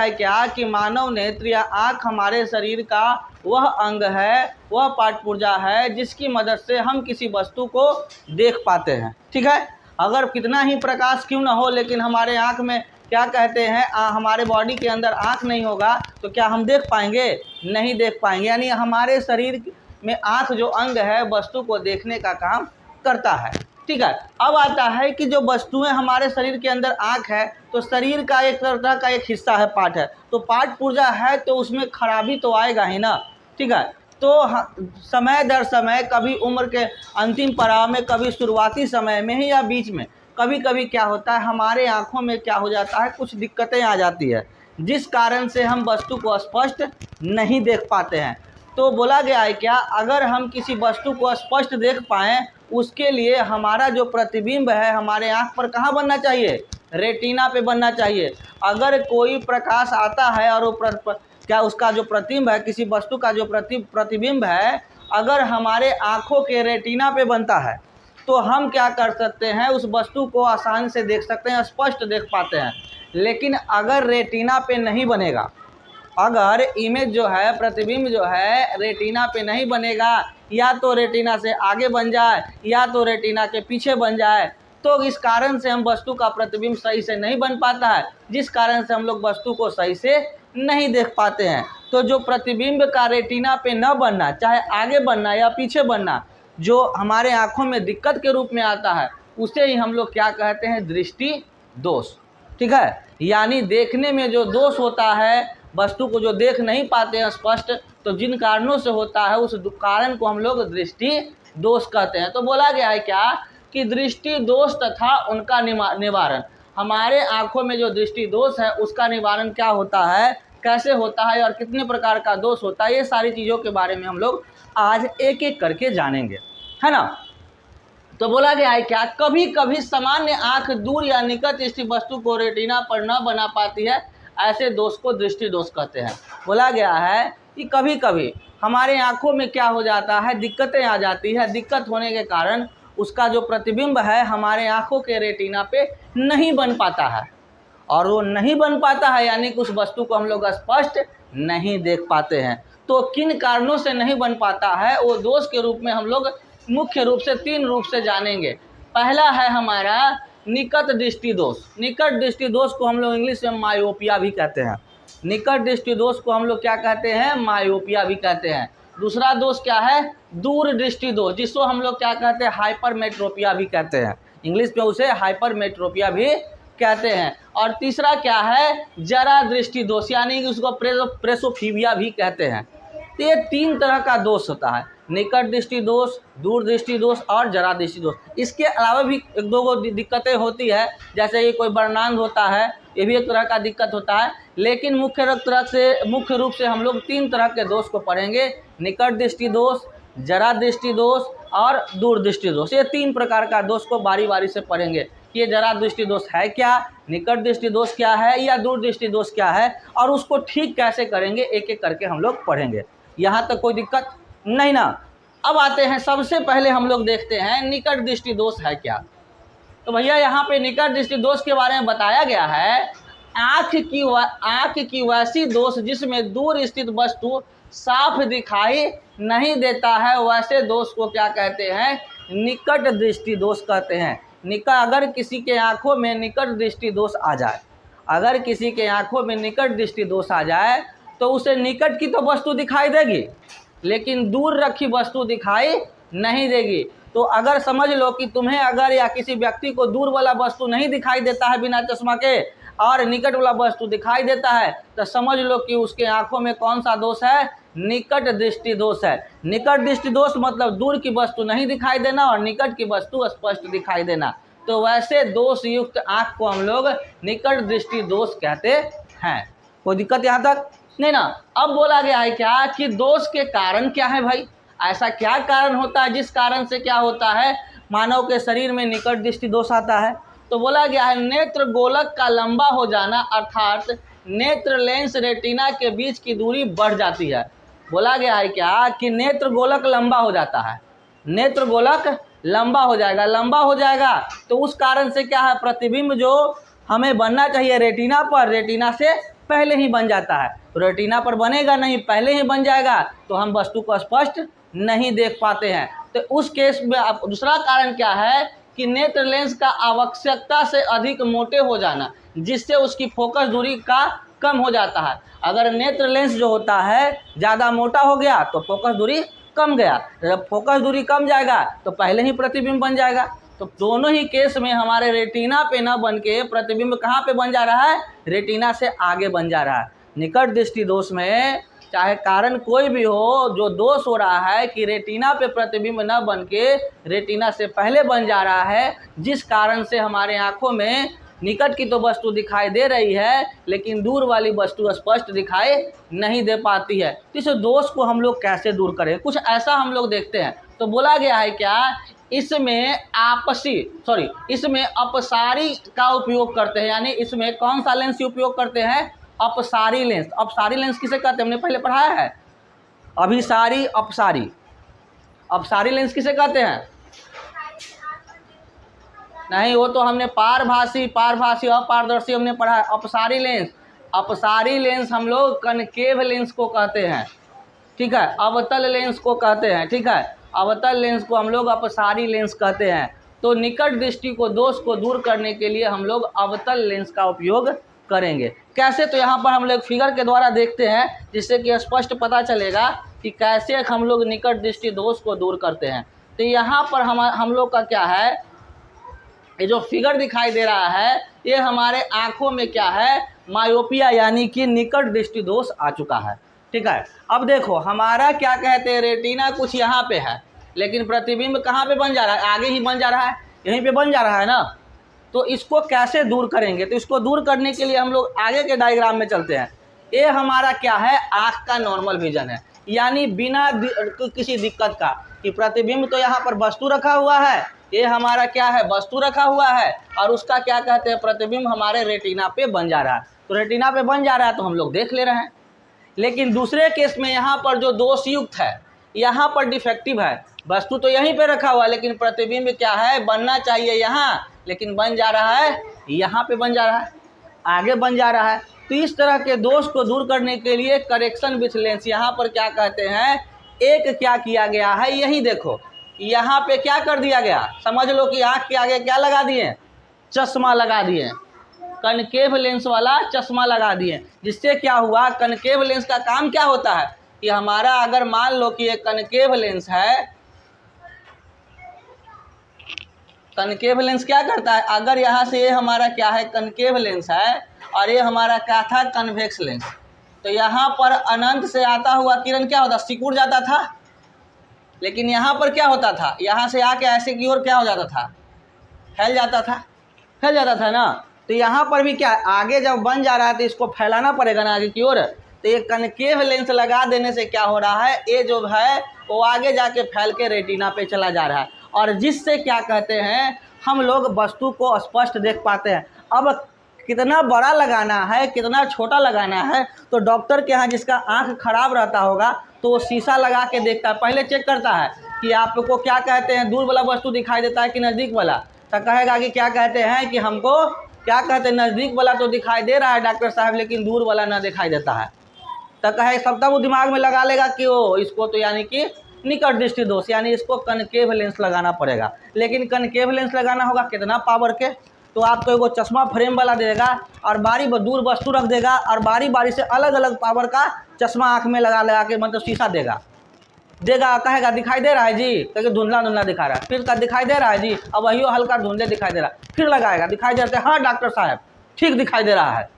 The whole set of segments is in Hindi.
है क्या कि मानव नेत्र या आँख हमारे शरीर का वह अंग है, वह पार्ट पुर्जा है जिसकी मदद से हम किसी वस्तु को देख पाते हैं। ठीक है, अगर कितना ही प्रकाश क्यों ना हो, लेकिन हमारे आँख में क्या कहते हैं, हमारे बॉडी के अंदर आँख नहीं होगा तो क्या हम देख पाएंगे? नहीं देख पाएंगे। यानी हमारे शरीर में आँख जो अंग है वस्तु को देखने का काम करता है। ठीक है, अब आता है कि जो वस्तुएं हमारे शरीर के अंदर आँख है तो शरीर का एक तरह का एक हिस्सा है, पार्ट है, तो पार्ट पुर्जा है तो उसमें खराबी तो आएगा ही ना। ठीक है, तो समय दर समय, कभी उम्र के अंतिम पड़ाव में, कभी शुरुआती समय में ही या बीच में, कभी कभी क्या होता है हमारे आँखों में क्या हो जाता है, कुछ दिक्कतें आ जाती है जिस कारण से हम वस्तु को स्पष्ट नहीं देख पाते हैं। तो बोला गया है क्या, अगर हम किसी वस्तु को स्पष्ट देख पाएँ उसके लिए हमारा जो प्रतिबिंब है हमारे आँख पर कहाँ बनना चाहिए? रेटिना पे बनना चाहिए। अगर कोई प्रकाश आता है और वो क्या उसका जो प्रतिबिंब है, किसी वस्तु का जो प्रतिबिंब है, अगर हमारे आँखों के रेटिना पे बनता है तो हम क्या कर सकते हैं, उस वस्तु को आसान से देख सकते हैं, स्पष्ट देख पाते हैं। लेकिन अगर रेटिना पे नहीं बनेगा, अगर इमेज जो है, प्रतिबिंब जो है रेटिना पे नहीं बनेगा, या तो रेटिना से आगे बन जाए या तो रेटिना के पीछे बन जाए, तो इस कारण से हम वस्तु का प्रतिबिंब सही से नहीं बन पाता है, जिस कारण से हम लोग वस्तु को सही से नहीं देख पाते हैं। तो जो प्रतिबिंब का रेटिना पे न बनना, चाहे आगे बनना या पीछे बनना, जो हमारे आँखों में दिक्कत के रूप में आता है, उसे ही हम लोग क्या कहते हैं? दृष्टि दोष। ठीक है, यानी देखने में जो दोष होता है, वस्तु को जो देख नहीं पाते हैं स्पष्ट, तो जिन कारणों से होता है उस कारण को हम लोग दृष्टि दोष कहते हैं। तो बोला गया है क्या कि दृष्टि दोष तथा उनका निवारण, हमारे आँखों में जो दृष्टि दोष है उसका निवारण क्या होता है, कैसे होता है और कितने प्रकार का दोष होता है, ये सारी चीज़ों के बारे में हम लोग आज एक एक करके जानेंगे, है ना। तो बोला गया है क्या, कभी कभी सामान्य आँख दूर या निकट स्थित वस्तु को रेटिना पर न बना पाती है, ऐसे दोष को दृष्टि दोष कहते हैं। बोला गया है कि कभी कभी हमारे आँखों में क्या हो जाता है, दिक्कतें आ जाती है, दिक्कत होने के कारण उसका जो प्रतिबिंब है हमारे आँखों के रेटिना पे नहीं बन पाता है, और वो नहीं बन पाता है यानी कि उस वस्तु को हम लोग स्पष्ट नहीं देख पाते हैं। तो किन कारणों से नहीं बन पाता है, वो दोष के रूप में हम लोग मुख्य रूप से 3 रूप से जानेंगे। पहला है हमारा निकट दृष्टि दोष। निकट दृष्टि दोष को हम लोग इंग्लिश में मायोपिया भी कहते हैं। निकट दृष्टि दोष को हम लोग क्या कहते हैं? मायोपिया भी कहते हैं। दूसरा दोष क्या है? दूर दृष्टि दोष, जिसको हम लोग क्या कहते हैं? हाइपरमेट्रोपिया भी कहते हैं। इंग्लिश में उसे हाइपरमेट्रोपिया भी कहते हैं। और तीसरा क्या है? जरा दृष्टि दोष, यानी कि उसको प्रेसोफीबिया भी कहते हैं। तो ये 3 तरह का दोष होता है, निकट दृष्टि दोष, दूर दृष्टि दोष और जरा दृष्टि दोष। इसके अलावा भी 1-2 दिक्कतें होती है, जैसे कि कोई वर्णांध होता है, ये भी एक तरह का दिक्कत होता है। लेकिन मुख्य रूप से हम लोग 3 तरह के दोष को पढ़ेंगे, निकट दृष्टि दोष, जरा दृष्टि दोष और दूर दृष्टि दोष। ये 3 प्रकार का दोष को बारी बारी से पढ़ेंगे कि ये जरा दृष्टि दोष है क्या, निकट दृष्टि दोष क्या है या दूर दृष्टि दोष क्या है, और उसको ठीक कैसे करेंगे, एक एक करके हम लोग पढ़ेंगे। यहाँ तक कोई दिक्कत नहीं ना। अब आते हैं, सबसे पहले हम लोग देखते हैं निकट दृष्टि दोष है क्या। तो भैया यहाँ पे निकट दृष्टि दोष के बारे में बताया गया है, आँख की वैसी दोष जिसमें दूर स्थित वस्तु साफ दिखाई नहीं देता है, वैसे दोष को क्या कहते हैं? निकट दृष्टि दोष कहते हैं। अगर किसी के आँखों में निकट दृष्टि दोष आ जाए, अगर किसी के आँखों में निकट दृष्टि दोष आ जाए तो उसे निकट की तो वस्तु दिखाई देगी लेकिन दूर रखी वस्तु दिखाई नहीं देगी। तो अगर समझ लो कि तुम्हें अगर या किसी व्यक्ति को दूर वाला वस्तु नहीं दिखाई देता है बिना चश्मा के, और निकट वाला वस्तु दिखाई देता है, तो समझ लो कि उसके आंखों में कौन सा दोष है? निकट दृष्टि दोष है। निकट दृष्टि दोष मतलब दूर की वस्तु नहीं दिखाई देना और निकट की वस्तु स्पष्ट दिखाई देना। तो वैसे दोष युक्त आँख को हम लोग निकट दृष्टि दोष कहते हैं। कोई दिक्कत यहाँ तक नहीं ना। अब बोला गया है क्या कि दोष के कारण क्या है भाई, ऐसा क्या कारण होता है जिस कारण से क्या होता है, मानव के शरीर में निकट दृष्टि दोष आता है। तो बोला गया है नेत्र गोलक का लंबा हो जाना, अर्थात नेत्र लेंस रेटिना के बीच की दूरी बढ़ जाती है। बोला गया है क्या कि नेत्र गोलक लंबा हो जाता है, नेत्र गोलक लंबा हो जाएगा, लंबा हो जाएगा तो उस कारण से क्या है, प्रतिबिंब जो हमें बनना चाहिए रेटिना पर, रेटिना से पहले ही बन जाता है। तो रेटिना पर बनेगा नहीं, पहले ही बन जाएगा तो हम वस्तु को स्पष्ट नहीं देख पाते हैं। तो उस केस में अब दूसरा कारण क्या है कि नेत्र लेंस का आवश्यकता से अधिक मोटे हो जाना, जिससे उसकी फोकस दूरी का कम हो जाता है। अगर नेत्र लेंस जो होता है ज़्यादा मोटा हो गया तो फोकस दूरी कम गया, जब फोकस दूरी कम जाएगा तो पहले ही प्रतिबिंब बन जाएगा। तो दोनों ही केस में हमारे रेटिना पे न बन के प्रतिबिंब कहाँ पे बन जा रहा है, रेटिना से आगे बन जा रहा है। निकट दृष्टि दोष में चाहे कारण कोई भी हो, जो दोष हो रहा है कि रेटिना पे प्रतिबिंब न बन के रेटिना से पहले बन जा रहा है, जिस कारण से हमारे आँखों में निकट की तो वस्तु दिखाई दे रही है लेकिन दूर वाली वस्तु स्पष्ट दिखाई नहीं दे पाती है। तो इस दोष को हम लोग कैसे दूर करें, कुछ ऐसा हम लोग देखते हैं। तो बोला गया है क्या, इसमें अपसारी का उपयोग करते हैं, यानी इसमें कौन सा लेंस उपयोग करते हैं, अपसारी लेंस। अपसारी लेंस किसे कहते हैं, हमने पहले पढ़ाया है, अभिसारी अपसारी। अपसारी लेंस किसे कहते हैं, नहीं वो तो हमने पारभासी अपारदर्शी हमने पढ़ा है। अपसारी लेंस हम लोग कनकेव लेंस को कहते हैं, ठीक है, अवतल लेंस को कहते हैं, ठीक है, अवतल लेंस को हम लोग अपसारी लेंस कहते हैं। तो निकट दृष्टि को दोष को दूर करने के लिए हम लोग अवतल लेंस का उपयोग करेंगे। कैसे, तो यहाँ पर हम लोग फिगर के द्वारा देखते हैं, जिससे कि स्पष्ट पता चलेगा कि कैसे हम लोग निकट दृष्टि दोष को दूर करते हैं। तो यहाँ पर हम लोग का क्या है, ये जो फिगर दिखाई दे रहा है ये हमारे आँखों में क्या है, मायोपिया यानी कि निकट दृष्टि दोष आ चुका है, ठीक है। अब देखो हमारा क्या कहते हैं, रेटिना कुछ यहाँ पे है लेकिन प्रतिबिंब कहाँ पे बन जा रहा है, आगे ही बन जा रहा है, यहीं पे बन जा रहा है ना। तो इसको कैसे दूर करेंगे, तो इसको दूर करने के लिए हम लोग आगे के डायग्राम में चलते हैं। ये हमारा क्या है, आँख का नॉर्मल विजन है, यानी बिना किसी दिक्कत का कि प्रतिबिंब तो यहाँ पर वस्तु रखा हुआ है, ये हमारा क्या है, वस्तु रखा हुआ है, और उसका क्या कहते हैं, प्रतिबिंब हमारे रेटिना पे बन जा रहा है। तो रेटिना पे बन जा रहा है तो हम लोग देख ले रहे हैं। लेकिन दूसरे केस में यहाँ पर जो दोषयुक्त है, यहाँ पर डिफेक्टिव है, वस्तु तो यहीं पे रखा हुआ है लेकिन प्रतिबिंब क्या है, बनना चाहिए यहाँ, लेकिन बन जा रहा है यहाँ पे बन जा रहा है, आगे बन जा रहा है। तो इस तरह के दोष को दूर करने के लिए करेक्शन विथ लेंस, यहाँ पर क्या कहते हैं, एक क्या किया गया है, यही देखो यहाँ पे क्या कर दिया गया, समझ लो कि आँख के आगे क्या लगा दिए, चश्मा लगा दिए, कनकेव लेंस वाला चश्मा लगा दिए। जिससे क्या हुआ, कनकेव लेंस का काम क्या होता है कि हमारा अगर मान लो कि एक कनकेव लेंस है, कनकेव लेंस क्या करता है, अगर यहाँ से ये हमारा क्या है, कनकेव लेंस है, और ये हमारा क्या था, कन्वेक्स लेंस, तो यहाँ पर अनंत से आता हुआ किरण क्या होता, सिकुड़ जाता था, लेकिन यहाँ पर क्या होता था, यहाँ से आके ऐसे की ओर क्या हो जाता था, फैल जाता था ना। तो यहाँ पर भी क्या, आगे जब बन जा रहा है तो इसको फैलाना पड़ेगा ना आगे की ओर। तो ये कनकेव लेंस लगा देने से क्या हो रहा है, ये जो है वो आगे जाके फैल के रेटिना पे चला जा रहा है, और जिससे क्या कहते हैं, हम लोग वस्तु को स्पष्ट देख पाते हैं। अब कितना बड़ा लगाना है, कितना छोटा लगाना है, तो डॉक्टर के यहाँ जिसका आँख खराब रहता होगा तो वो शीशा लगा के देखता है, पहले चेक करता है कि आपको क्या कहते हैं, दूर वाला वस्तु दिखाई देता है कि नज़दीक वाला। तो कहेगा कि क्या कहते हैं कि हमको क्या कहते हैं, नज़दीक वाला तो दिखाई दे रहा है डॉक्टर साहब, लेकिन दूर वाला ना दिखाई देता है। तो कहे सब वो दिमाग में लगा लेगा कि वो इसको तो यानी कि निकट दृष्टि दोष, यानी इसको कनकेव लेंस लगाना पड़ेगा। लेकिन कनकेव लेंस लगाना होगा कितना पावर के, तो आपको एगो चश्मा फ्रेम वाला देगा और बारी दूर वस्तु रख देगा और बारी बारी से अलग अलग पावर का चश्मा आँख में लगा के मतलब शीशा देगा, कहेगा दिखाई दे रहा है जी, क्योंकि धुंधला दिखा रहा है, फिर का दिखाई दे रहा है जी, अब वही हल्का धुंधले दिखाई दे रहा है, फिर लगाएगा, दिखाई दे रहा है, हाँ डॉक्टर साहब ठीक दिखाई दे रहा है,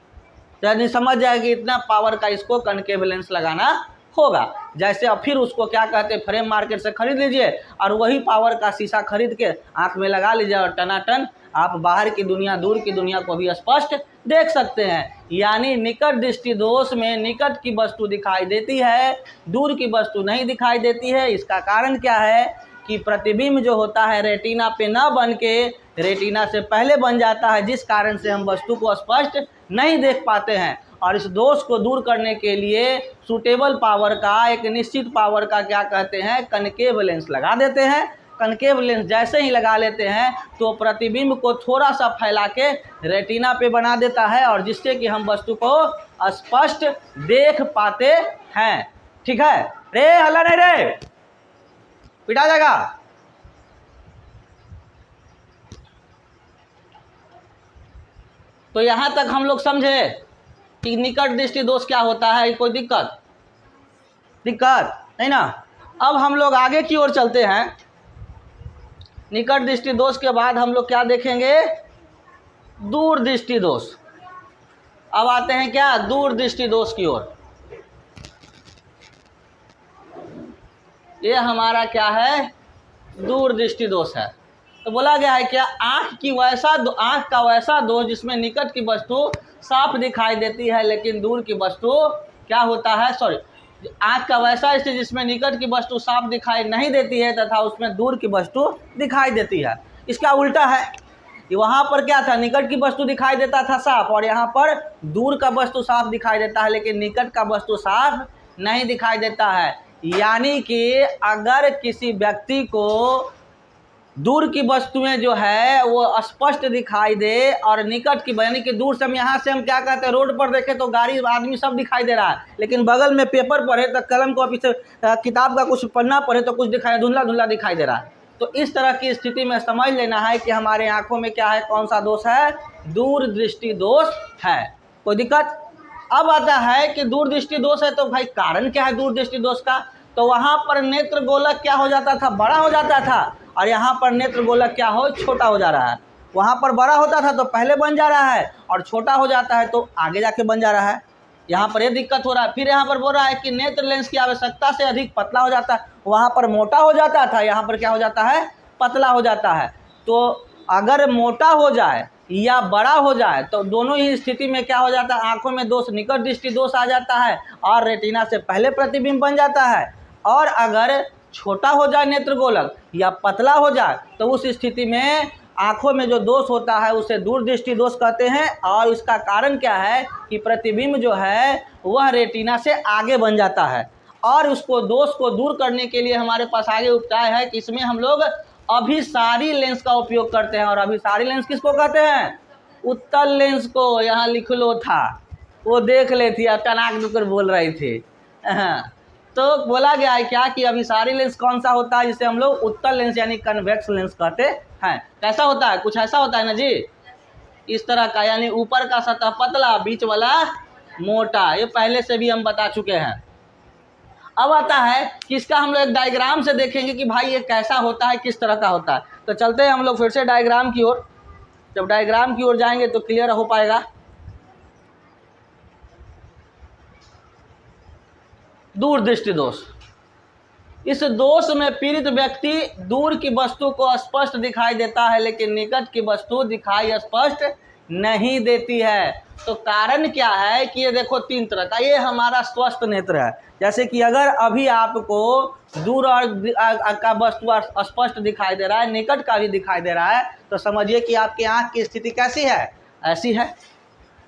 यानी समझ जाएगी इतना पावर का इसको कनकेव लेंस लगाना होगा। जैसे अब फिर उसको क्या कहते हैं, फ्रेम मार्केट से खरीद लीजिए और वही पावर का शीशा खरीद के आँख में लगा लीजिए और टनाटन आप बाहर की दुनिया, दूर की दुनिया को भी स्पष्ट देख सकते हैं। यानी निकट दृष्टि दोष में निकट की वस्तु दिखाई देती है, दूर की वस्तु नहीं दिखाई देती है। इसका कारण क्या है कि प्रतिबिंब जो होता है रेटिना पे न बन के रेटिना से पहले बन जाता है, जिस कारण से हम वस्तु को स्पष्ट नहीं देख पाते हैं। और इस दोष को दूर करने के लिए सूटेबल पावर का, एक निश्चित पावर का क्या कहते हैं, कनकेव लेंस लगा देते हैं, कनकेव लेंस जैसे ही लगा लेते हैं तो प्रतिबिंब को थोड़ा सा फैला के रेटिना पे बना देता है और जिससे कि हम वस्तु को स्पष्ट देख पाते हैं। ठीक है, रे हल्ला नहीं रे, पिटा जाएगा। तो यहां तक हम लोग समझे कि निकट दृष्टि दोष क्या होता है। कोई दिक्कत नहीं ना। अब हम लोग आगे की ओर चलते हैं। निकट दृष्टि दोष के बाद हम लोग क्या देखेंगे, दूर दृष्टि दोष। अब आते हैं क्या, दूर दृष्टि दोष की ओर। ये हमारा क्या है, दूर दृष्टि दोष है। तो बोला गया है क्या, आँख का वैसा दोष जिसमें निकट की वस्तु साफ दिखाई देती है लेकिन दूर की वस्तु क्या होता है, आँख का वैसा स्थिति जिसमें निकट की वस्तु साफ दिखाई नहीं देती है तथा उसमें दूर की वस्तु दिखाई देती है। इसका उल्टा है कि वहाँ पर क्या था, निकट की वस्तु दिखाई देता था साफ, और यहाँ पर दूर का वस्तु साफ दिखाई देता है लेकिन निकट का वस्तु साफ नहीं दिखाई देता है। यानी कि अगर किसी व्यक्ति को दूर की वस्तुएं जो है वो स्पष्ट दिखाई दे और निकट की, यानी कि दूर से हम यहाँ से हम क्या कहते हैं, रोड पर देखें तो गाड़ी आदमी सब दिखाई दे रहा है, लेकिन बगल में पेपर पढ़े तो कलम कॉपी से किताब का कुछ पन्ना पढ़े तो कुछ दिखाई, धुंधला धुंधला दिखाई दे रहा है। तो इस तरह की स्थिति में समझ लेना है कि हमारे आँखों में क्या है, कौन सा दोष है, दूर दृष्टि दोष है। कोई दिक्कत। अब आता है कि दूर दृष्टि दोष है तो भाई कारण क्या है दूर दृष्टि दोष का। तो वहाँ पर नेत्र गोलक क्या हो जाता था, बड़ा हो जाता था, और यहाँ पर नेत्र गोलक क्या हो, छोटा हो जा रहा है। वहाँ पर बड़ा होता था तो पहले बन जा रहा है, और छोटा हो जाता है तो आगे जाके बन जा रहा है। यहाँ पर ये दिक्कत हो रहा है। फिर यहाँ पर बोल रहा है कि नेत्र लेंस की आवश्यकता से अधिक पतला हो जाता है। वहाँ पर मोटा हो जाता था, यहाँ पर क्या हो जाता है, पतला हो जाता है। तो अगर मोटा हो जाए या बड़ा हो जाए तो दोनों ही स्थिति में क्या हो जाता है, आँखों में दोष, निकट दृष्टि दोष आ जाता है और रेटिना से पहले प्रतिबिंब बन जाता है। और अगर छोटा हो जाए नेत्र गोलक या पतला हो जाए तो उस स्थिति में आँखों में जो दोष होता है उसे दूर दृष्टि दोष कहते हैं। और इसका कारण क्या है कि प्रतिबिंब जो है वह रेटिना से आगे बन जाता है। और उसको दोष को दूर करने के लिए हमारे पास आगे उपाय है कि इसमें हम लोग अभिसारी लेंस का उपयोग करते हैं। और अभिसारी लेंस किसको कहते हैं, उत्तल लेंस को। यहाँ लिख लो था, वो देख लेती, टनाक दुकर बोल रही थी। तो बोला गया है क्या कि अभिसारी लेंस कौन सा होता है, जिसे हम लोग उत्तल लेंस यानी कन्वेक्स लेंस कहते हैं। कैसा होता है, कुछ ऐसा होता है ना जी, इस तरह का, यानी ऊपर का सतह पतला, बीच वाला मोटा। ये पहले से भी हम बता चुके हैं। अब आता है कि इसका हम लोग एक डायग्राम से देखेंगे कि भाई ये कैसा होता है, किस तरह का होता है। तो चलते हैं हम लोग फिर से डायग्राम की ओर। जब डायग्राम की ओर जाएंगे तो क्लियर हो पाएगा। दूर दृष्टि दोष। इस दोष में पीड़ित व्यक्ति दूर की वस्तु को स्पष्ट दिखाई देता है लेकिन निकट की वस्तु दिखाई स्पष्ट नहीं देती है। तो कारण क्या है कि ये देखो तीन तरह का, ये हमारा स्वस्थ नेत्र है। जैसे कि अगर अभी आपको दूर और का वस्तु स्पष्ट दिखाई दे रहा है, निकट का भी दिखाई दे रहा है, तो समझिए कि आपकी आँख की स्थिति कैसी है, ऐसी है।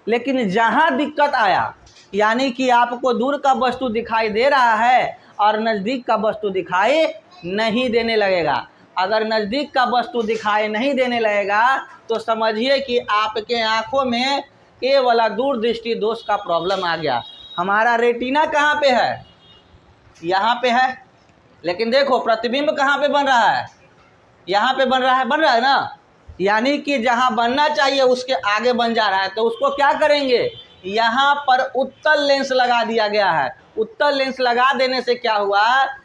लेकिन जहाँ दिक्कत आया, यानी कि आपको दूर का वस्तु दिखाई दे रहा है और नज़दीक का वस्तु दिखाई नहीं देने लगेगा। अगर नज़दीक का वस्तु दिखाई नहीं देने लगेगा तो समझिए कि आपके आँखों में ये वाला दूर दृष्टि दोष का प्रॉब्लम आ गया। हमारा रेटिना कहाँ पे है, यहाँ पे है, लेकिन देखो प्रतिबिंब कहाँ पे बन रहा है, यहाँ पे बन रहा है ना। यानी कि जहाँ बनना चाहिए उसके आगे बन जा रहा है। तो उसको क्या करेंगे, यहाँ पर उत्तल लेंस लगा दिया गया है। उत्तल लेंस लगा देने से क्या हुआ,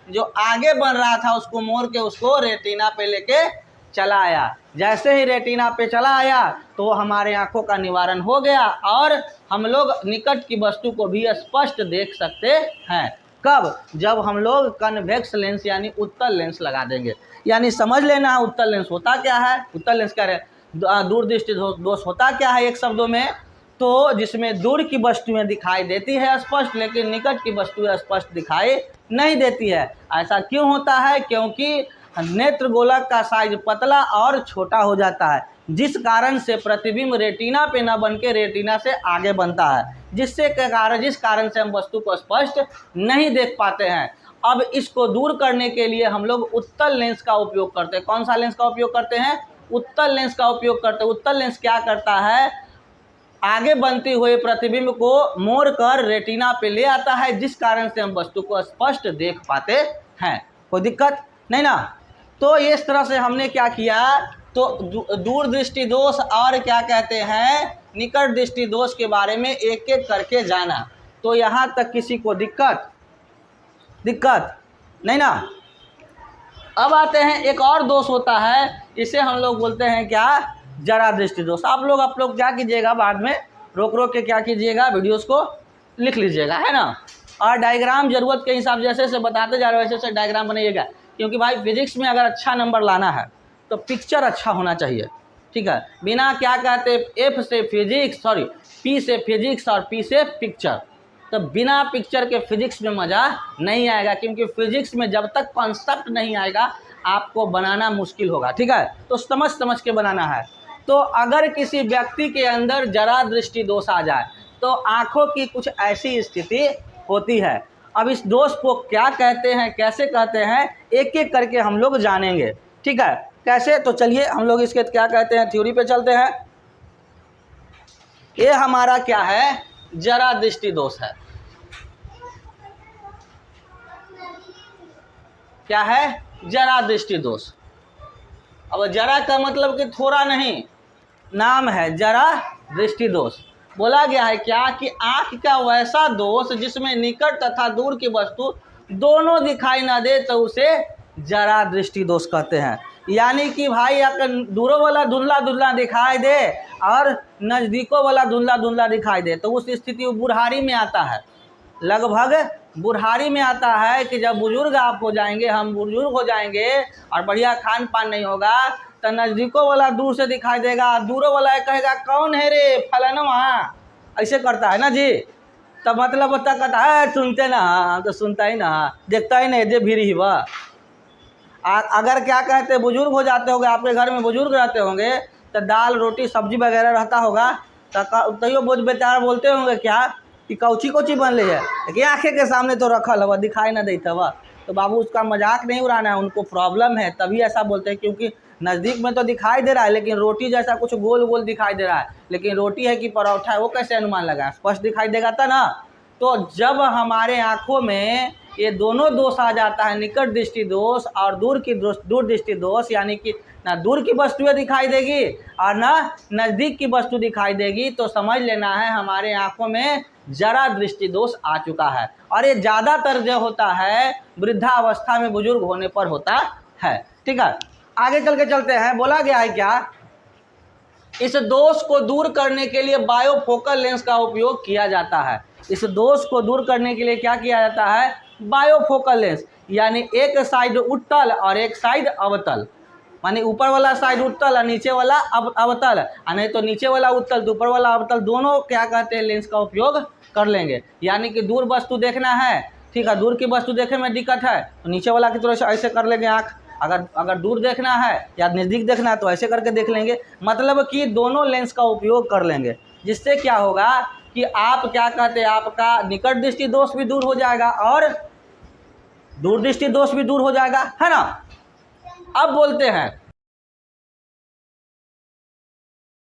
जो आगे बन रहा था उसको मोड़ के उसको रेटिना पे लेके चला आया। जैसे ही रेटिना पे चला आया तो हमारे आँखों का निवारण हो गया और हम लोग निकट की वस्तु को भी स्पष्ट देख सकते हैं। कब, जब हम लोग कन्वेक्स लेंस यानी उत्तल लेंस लगा देंगे। यानी समझ लेना है उत्तल लेंस होता क्या है, उत्तल लेंस क्या है, दूर दृष्टि दोष होता क्या है एक शब्दों में, तो जिसमें दूर की वस्तुएं दिखाई देती है स्पष्ट लेकिन निकट की वस्तुएं स्पष्ट दिखाई नहीं देती है। ऐसा क्यों होता है, क्योंकि नेत्र गोलक का साइज पतला और छोटा हो जाता है, जिस कारण से प्रतिबिंब रेटिना पे न बन के रेटिना से आगे बनता है, जिस कारण से हम वस्तु को स्पष्ट नहीं देख पाते हैं। अब इसको दूर करने के लिए हम लोग उत्तल लेंस का उपयोग करते हैं। कौन सा लेंस का उपयोग करते हैं? उत्तल लेंस का उपयोग करते हैं। उत्तल लेंस क्या करता है? आगे बनते हुए प्रतिबिंब को मोड़ कर रेटिना पे ले आता है, जिस कारण से हम वस्तु को स्पष्ट देख पाते हैं। कोई दिक्कत नहीं ना? तो इस तरह से हमने क्या किया, तो दूर दृष्टि दोष और क्या कहते हैं, निकट दृष्टि दोष के बारे में एक एक करके जाना। तो यहाँ तक किसी को दिक्कत नहीं ना? अब आते हैं, एक और दोष होता है, इसे हम लोग बोलते हैं क्या, जरा दृष्टि दोष। आप लोग क्या कीजिएगा, बाद में रोक के क्या कीजिएगा, वीडियोस को लिख लीजिएगा, है ना। और डायग्राम ज़रूरत के हिसाब से जैसे बताते जा रहे हो वैसे डायग्राम बनाइएगा, क्योंकि भाई फिजिक्स में अगर अच्छा नंबर लाना है तो पिक्चर अच्छा होना चाहिए, ठीक है। बिना क्या कहते, एफ से फिजिक्स, सॉरी पी से फिजिक्स और पी से पिक्चर, तो बिना पिक्चर के फिजिक्स में मज़ा नहीं आएगा, क्योंकि फिजिक्स में जब तक कॉन्सेप्ट नहीं आएगा आपको बनाना मुश्किल होगा, ठीक है। तो समझ के बनाना है। तो अगर किसी व्यक्ति के अंदर जरा दृष्टि दोष आ जाए तो आँखों की कुछ ऐसी स्थिति होती है। अब इस दोष को क्या कहते हैं, कैसे कहते हैं, एक एक करके हम लोग जानेंगे, ठीक है। कैसे, तो चलिए हम लोग इसके क्या कहते हैं, थ्योरी पे चलते हैं। ये हमारा क्या है, जरा दृष्टि दोष है। क्या है, जरा दृष्टि दोष। अब जरा का मतलब कि थोड़ा नहीं, नाम है जरा दृष्टि दोष। बोला गया है क्या कि आँख का वैसा दोष जिसमें निकट तथा दूर की वस्तु दोनों दिखाई ना दे तो उसे जरा दृष्टि दोष कहते हैं। यानी कि भाई अगर दूरों वाला धुंधला धुंधला दिखाई दे और नज़दीकों वाला धुंधला धुंधला दिखाई दे तो उस स्थिति में बुढ़ारी में आता है, लगभग बुढ़ारी में आता है कि जब बुजुर्ग आप हो जाएंगे, हम बुजुर्ग हो जाएंगे और बढ़िया खान पान नहीं होगा तो नज़दीकों वाला दूर से दिखाई देगा, दूरों वाला कहेगा कौन है रे फलाना, ऐसे करता है ना जी। तब मतलब बता कहता है सुनते ना, तो सुनता ही ना, देखता ही नहीं, दे भी रही वह। अगर क्या कहते बुजुर्ग हो जाते होंगे, आपके घर में बुजुर्ग रहते होंगे तो दाल रोटी सब्जी वगैरह रहता होगा तो बोझ बेचारा बोलते होंगे क्या कि कौची बन रही है, लेकिन आँखें के सामने तो रखल हुआ दिखाई ना देता हुआ, तो बाबू उसका मजाक नहीं उड़ाना है, उनको प्रॉब्लम है तभी ऐसा बोलते हैं, क्योंकि नज़दीक में तो दिखाई दे रहा है लेकिन रोटी जैसा कुछ गोल गोल दिखाई दे रहा है, लेकिन रोटी है कि परोठा है वो कैसे अनुमान लगाए, स्पष्ट दिखाई देगा था ना। तो जब हमारे आँखों में ये दोनों दोष आ जाता है, निकट दृष्टि दोष और दूर दृष्टि दोष, यानी कि ना दूर की वस्तुएं दिखाई देगी और ना नज़दीक की वस्तु दिखाई देगी, तो समझ लेना है हमारे आँखों में जरा दृष्टि दोष आ चुका है। और ये ज़्यादातर जो होता है वृद्धावस्था में, बुजुर्ग होने पर होता है, ठीक है। आगे चल के चलते हैं। बोला गया है क्या, इस दोष को दूर करने के लिए बायोफोकल लेंस का उपयोग किया जाता है। इस दोष को दूर करने के लिए क्या किया जाता है, बायोफोकल लेंस, यानी एक साइड उत्तल और एक साइड अवतल, माने ऊपर वाला साइड उत्तल और नीचे वाला अवतल, नहीं तो नीचे वाला उत्तल तो ऊपर वाला अवतल, दोनों क्या कहते हैं लेंस का उपयोग कर लेंगे। यानी कि दूर वस्तु देखना है, ठीक है, दूर की वस्तु देखने में दिक्कत है तो नीचे वाला की तरह ऐसे कर लेंगे आँख, अगर दूर देखना है या नज़दीक देखना है तो ऐसे करके देख लेंगे। मतलब कि दोनों लेंस का उपयोग कर लेंगे, जिससे क्या होगा कि आप क्या कहते हैं, आपका निकट दृष्टि दोष भी दूर हो जाएगा और दूर दृष्टि दोष भी दूर हो जाएगा, है ना। अब बोलते हैं